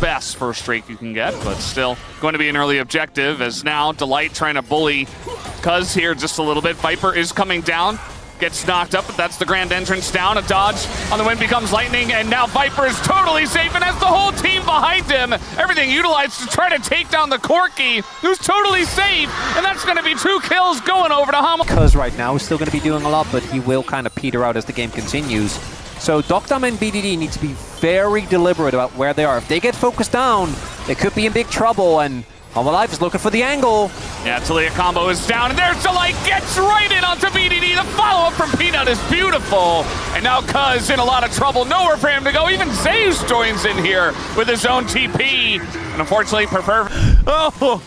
best first streak you can get, but still going to be an early objective, as now Delight trying to bully Cuz here just a little bit. Viper is coming down, gets knocked up, but that's the grand entrance down. A dodge on the wind becomes lightning, and now Viper is totally safe and has the whole team behind him. Everything utilized to try to take down the Corki, who's totally safe, and that's going to be 2 kills going over to Hummel. Cuz right now is still going to be doing a lot, but he will kind of peter out as the game continues. So Dokdam and BDD need to be very deliberate about where they are. If they get focused down, they could be in big trouble, and HLE is looking for the angle. Yeah, Talia combo is down, and there's Delight, gets right in onto BDD. The follow-up from Peanut is beautiful. And now Cuz in a lot of trouble, nowhere for him to go. Even Zeus joins in here with his own TP. And unfortunately, oh,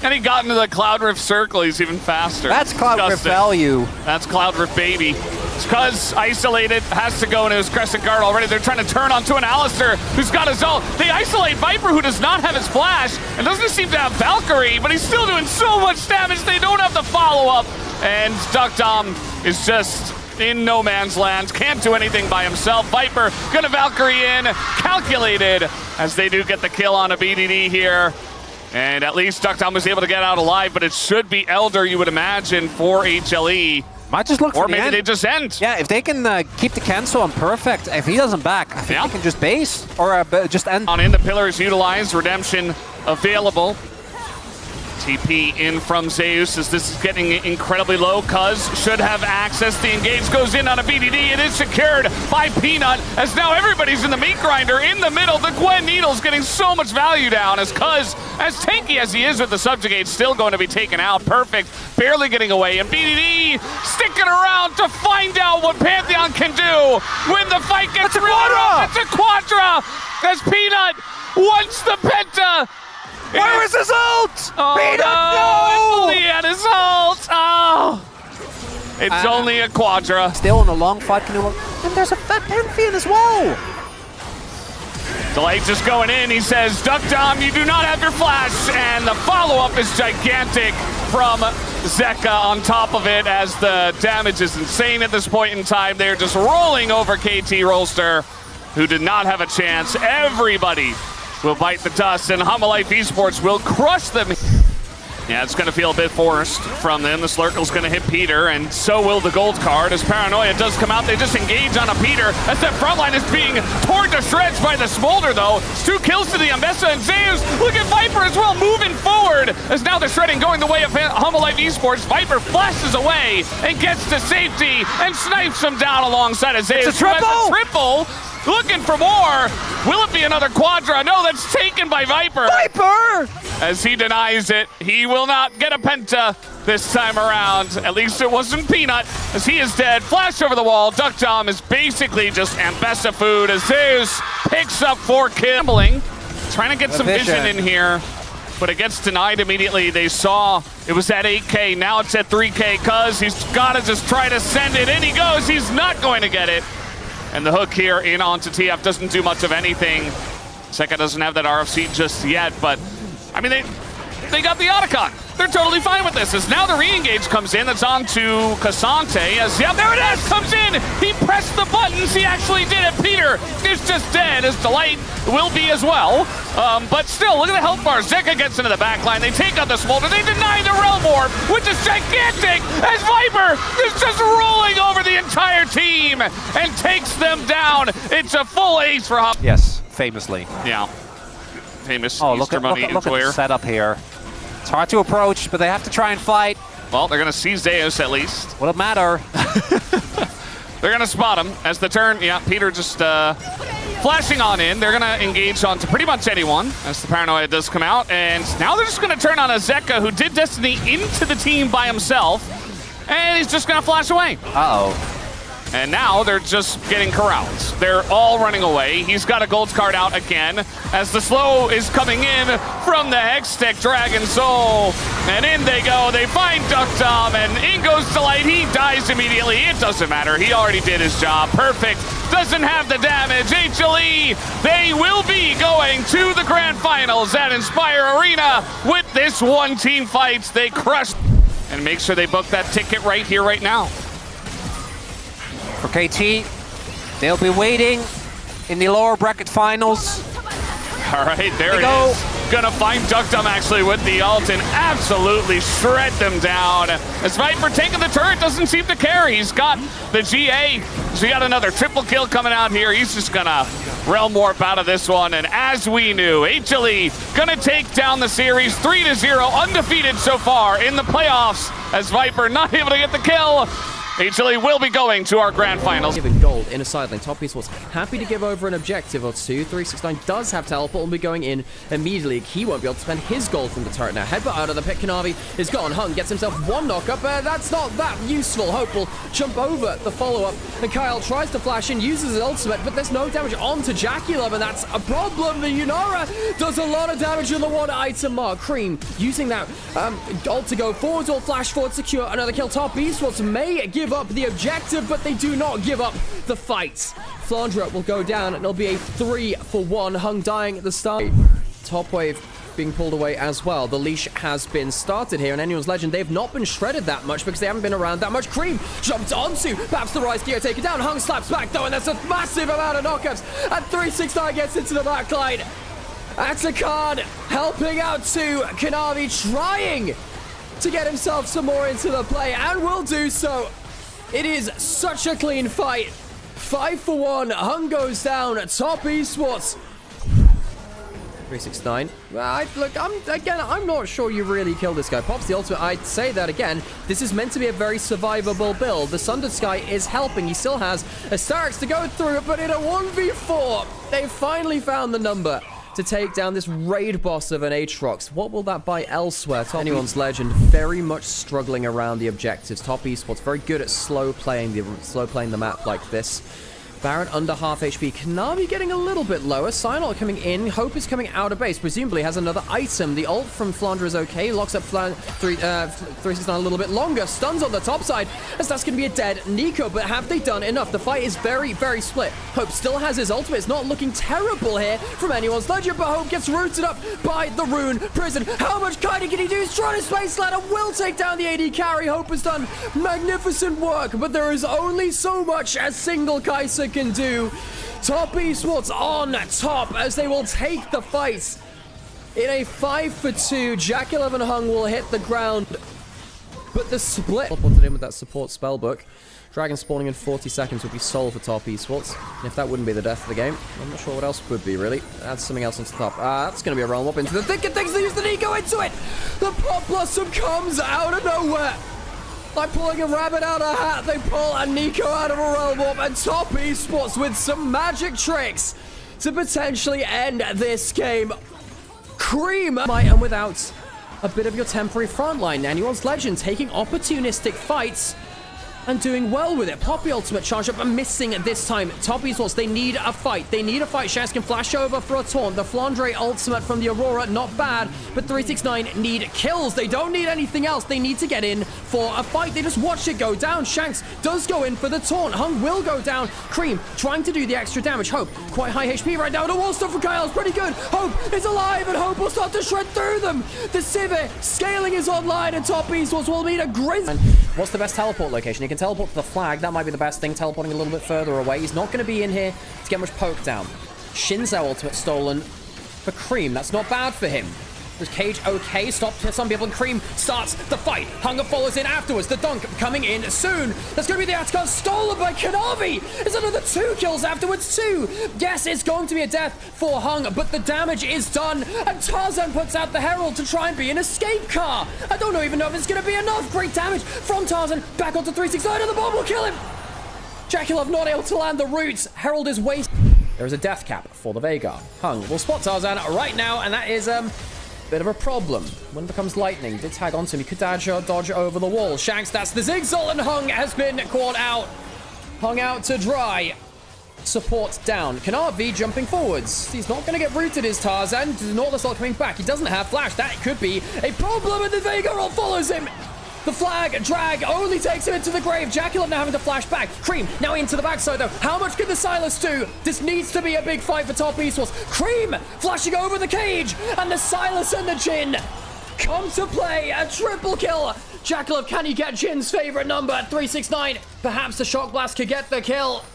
and he got into the Cloud Rift circle. He's even faster. That's Cloud Rift value. That's Cloud Rift baby. Cuz isolated, has to go into his Crescent Guard already. They're trying to turn onto an Alistar who's got his ult. They isolate Viper, who does not have his flash and doesn't seem to have Valkyrie, but he's still doing so much damage. They don't have the follow-up. And Dokdam is just in no man's land. Can't do anything by himself. Viper gonna Valkyrie in, calculated, as they do get the kill on a BDD here. And at least Dokdam was able to get out alive, but it should be Elder, you would imagine, for HLE. Might just look for or the maybe end. they just end. Yeah, if they can keep the cancel on perfect, if he doesn't back, I think they can just base or just end. On in, the pillars utilized, redemption available. TP in from Zeus as this is getting incredibly low. Cuz should have access. The engage goes in on a BDD. It is secured by Peanut, as now everybody's in the meat grinder in the middle. The Gwen Needle's getting so much value down, as Cuz, as tanky as he is with the subjugate, still going to be taken out. Perfect, barely getting away, and BDD sticking around to find out what Pantheon can do when the fight gets real rough. It's a Quadra as Peanut wants the Penta. Where is his ult? Oh, Peanut, no! He had his ult! Oh! It's only a Quadra. Still in a long fight. And there's a fat Pantheon as well. Delight just going in. He says, Dokdam, you do not have your flash. And the follow-up is gigantic from Zeka on top of it, as the damage is insane at this point in time. They're just rolling over KT Rolster, who did not have a chance. Everybody will bite the dust, and HLE Esports will crush them. Yeah, it's going to feel a bit forced from them. The Slurkle's going to hit Peter, and so will the gold card. As Paranoia does come out, they just engage on a Peter, as that front line is being torn to shreds by the Smolder, though. It's 2 kills to the Ambessa, and Zeus, look at Viper as well, moving forward, as now the shredding going the way of HLE Esports. Viper flashes away and gets to safety and snipes him down alongside of Zeus. It's a triple! Looking for more. Will it be another Quadra? No, that's taken by Viper. Viper! As he denies it, he will not get a Penta this time around. At least it wasn't Peanut, as he is dead. Flash over the wall. Dokdam is basically just Ambessa food, as Zeus picks up 4 kills. Trying to get some vision in here, but it gets denied immediately. They saw it was at 8K, now it's at 3K. Cuz he's got to just try to send it. In he goes, he's not going to get it. And the hook here in onto TF doesn't do much of anything. Zeka doesn't have that RFC just yet, but I mean, they got the Otacon. They're totally fine with this, as now the re-engage comes in. That's on to Cassante, as, yep, there it is, comes in. He pressed the buttons, he actually did it. Peter is just dead, as Delight will be as well. But still, look at the health bar. Zeka gets into the back line. They take out the Smolder. They deny the Realm Orb, which is gigantic, as Viper is just rolling over the entire team and takes them down. It's a full ace for Hum. Yes, famously. Yeah. Famous Look Easter at money the setup here. It's hard to approach, but they have to try and fight. Well, they're going to see Zeus at least. Will it matter? They're going to spot him as the turn. Yeah, Peter just flashing on in. They're going to engage on to pretty much anyone as the Paranoia does come out. And now they're just going to turn on a Zeka, who did Destiny into the team by himself. And he's just going to flash away. Uh-oh. And now they're just getting corralled. They're all running away. He's got a gold card out again as the slow is coming in from the Hextech Dragon Soul. And in they go. They find Dokdam, and in goes Delight. He dies immediately. It doesn't matter. He already did his job. Perfect. Doesn't have the damage. HLE, they will be going to the grand finals at Inspire Arena with this one-team fight. They crushed. And make sure they book that ticket right here, right now. For KT, they'll be waiting in the lower bracket finals. All right, there it go. is. Gonna find Duckdom actually with the ult and absolutely shred them down. As Viper taking the turret doesn't seem to care. He's got the GA. So he got another triple kill coming out here. He's just gonna realm warp out of this one. And as we knew, HLE gonna take down the series 3-0, undefeated so far in the playoffs. As Viper not able to get the kill. HLE will be going to our grand finals. Given gold in a side lane. Top Esports happy to give over an objective or two. 369 does have teleport and will be going in immediately. He won't be able to spend his gold from the turret now. Headbutt out of the pit. Kanavi is gone. Hung gets himself one knockup. That's not that useful. Hope will jump over the follow-up. And Kyle tries to flash in, uses his ultimate, but there's no damage onto Jackulov, and that's a problem. The Yunara does a lot of damage on the one item mark. Cream using that ult to go forwards or flash forward, secure another kill. Top Esports may give up the objective, but they do not give up the fight. Flandre will go down, and it'll be a 3-for-1. Hung dying at the start. Top wave being pulled away as well. The leash has been started here, and Anyone's Legend, they've not been shredded that much because they haven't been around that much. Cream jumped onto perhaps the Rise Gear, take it down. Hung slaps back though, and that's a massive amount of knockups. And 369 gets into the backline. Atakan helping out to Kanavi, trying to get himself some more into the play, and will do so. It is such a clean fight. 5-for-1. Hung goes down. Top Esports. 369. I'm not sure you really kill this guy. Pops the ultimate. I'd say that again. This is meant to be a very survivable build. The Sundered Sky is helping. He still has a Starix to go through, but in a 1v4, they finally found the number to take down this raid boss of an Aatrox. What will that buy elsewhere? Anyone's Legend very much struggling around the objectives. Top Esports very good at slow playing the map like this. Baron under half HP. Kanavi getting a little bit lower. Cynol coming in. Hope is coming out of base. Presumably has another item. The ult from Flandre is okay. Locks up 369 a little bit longer. Stuns on the top side, as that's going to be a dead Nico. But have they done enough? The fight is very, very split. Hope still has his ultimate. It's not looking terrible here from Anyone's Legend, but Hope gets rooted up by the Rune Prison. How much kiting can he do? He's trying to Space Ladder. Will take down the AD carry. Hope has done magnificent work, but there is only so much a single Kai'Sa can do. Top Esports on top as they will take the fight in a 5-for-2. Jackulov and Hung will hit the ground, but the split put it in with that support spellbook. Dragon spawning in 40 seconds would be soul for Top Esports. And if that wouldn't be the death of the game, I'm not sure what else would be, really. Add something else into the top. That's going to be a realm up into the thick of things. They use the Nico into it. The Pop Blossom comes out of nowhere. Like pulling a rabbit out of a hat, they pull a Nico out of a realm warp, and Top Esports with some magic tricks to potentially end this game. Cream, and without a bit of your temporary frontline. Anyone's Legend taking opportunistic fights and doing well with it. Poppy ultimate charge up and missing this time. Top Esports, they need a fight. They need a fight. Shanks can flash over for a taunt. The Flandre ultimate from the Aurora, not bad, but 369 need kills. They don't need anything else. They need to get in for a fight. They just watch it go down. Shanks does go in for the taunt. Hung will go down. Cream trying to do the extra damage. Hope, quite high HP right now. The wall stuff for Kyle is pretty good. Hope is alive, and Hope will start to shred through them. The Civi scaling is online, and Top Esports will need a grizz. What's the best teleport location? He can teleport to the flag. That might be the best thing, teleporting a little bit further away. He's not going to be in here to get much poke down. Shinzo ultimate stolen for Cream. That's not bad for him. Was Cage okay? Stopped some people, and Cream starts the fight. Hunger follows in afterwards. The dunk coming in soon. That's going to be the Atakan stolen by Kanavi. There's another 2 kills afterwards too. Yes, it's going to be a death for Hung, but the damage is done. And Tarzan puts out the Herald to try and be an escape car. I don't even know if it's going to be enough. Great damage from Tarzan. Back onto 369, and the bomb will kill him. Jackulov not able to land the roots. Herald is wasted. There is a death cap for the Veigar. Hung will spot Tarzan right now, and that is bit of a problem. When it becomes lightning, did tag onto him. He could dodge over the wall. Shanks, that's the Zigzag, and Hung has been caught out. Hung out to dry. Support down. Kanavi jumping forwards. He's not going to get rooted, is Tarzan. Northern Salt coming back. He doesn't have flash. That could be a problem, and the Veigar follows him. The flag drag only takes him into the grave. Jackulov now having to flash back. Cream now into the backside though. How much can the Silas do? This needs to be a big fight for Top Esports. Cream flashing over the cage, and the Silas and the Jhin come to play. A triple kill. Jackulov, can he get Jin's favorite number at 369? Perhaps the Shock Blast could get the kill.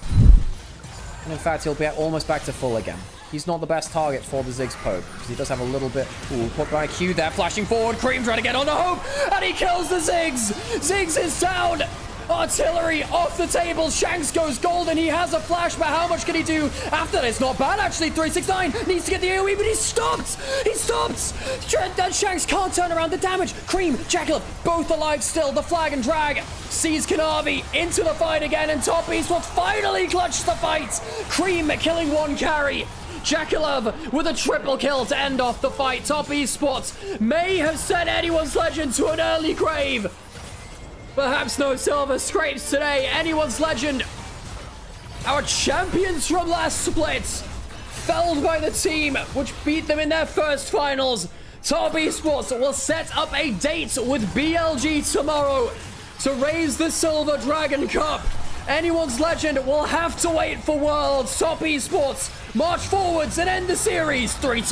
And in fact, he'll be almost back to full again. he's not the best target for the Ziggs poke, because he does have a little bit... Ooh, put by Q there, flashing forward. Cream trying to get on the Hope, and he kills the Ziggs. Ziggs is down. Artillery off the table. Shanks goes golden. He has a flash, but how much can he do after that? It's not bad, actually. 369 needs to get the AoE, but he stopped. He stops. And Shanks can't turn around the damage. Cream, Jackal, both alive still. The flag and drag sees Kanavi into the fight again, and Top Esports finally clutched the fight. Cream killing one carry. Jackal with a triple kill to end off the fight. Top Esports may have sent anyone's legend to an early grave. Perhaps no silver scrapes today. Anyone's legend. Our champions from last split. Felled by the team which beat them in their first finals. Top Esports will set up a date with BLG tomorrow to raise the Silver Dragon Cup. Anyone's legend will have to wait for Worlds. Top Esports march forwards and end the series 3-1.